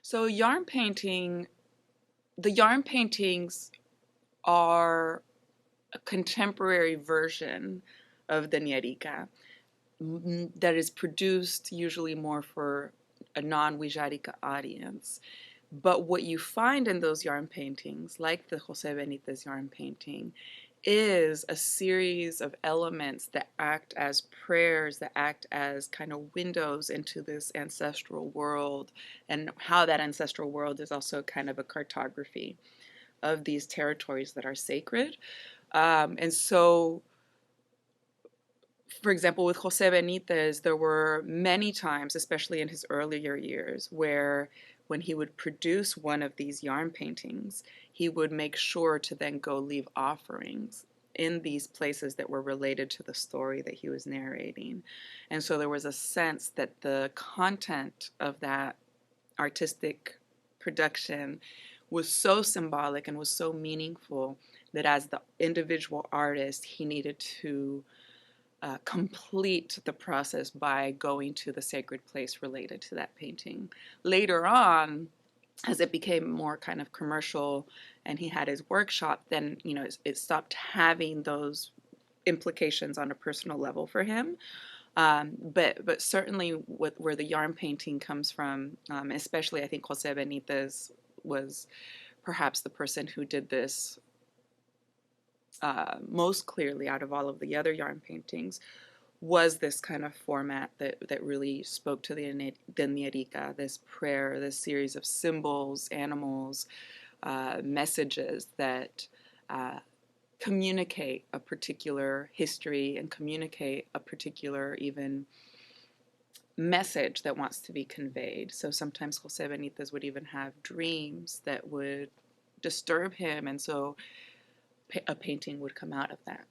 So the yarn paintings are a contemporary version of the nierika that is produced usually more for a non-Wixárika audience. But what you find in those yarn paintings, like the José Benítez yarn painting, is a series of elements that act as prayers, that act as kind of windows into this ancestral world, and how that ancestral world is also kind of a cartography of these territories that are sacred. And so, for example, with Jose Benitez, there were many times, especially in his earlier years, where when he would produce one of these yarn paintings, he would make sure to then go leave offerings in these places that were related to the story that he was narrating. And so there was a sense that the content of that artistic production was so symbolic and was so meaningful that as the individual artist, he needed to complete the process by going to the sacred place related to that painting. Later on, as it became more kind of commercial and he had his workshop, then it stopped having those implications on a personal level for him. But certainly where the yarn painting comes from, especially I think Jose Benitez was perhaps the person who did this most clearly out of all of the other yarn paintings, was this kind of format that really spoke to the nierika, this prayer, this series of symbols, animals, messages that communicate a particular history and communicate a particular even message that wants to be conveyed. So sometimes Jose Benitez would even have dreams that would disturb him, and so a painting would come out of that.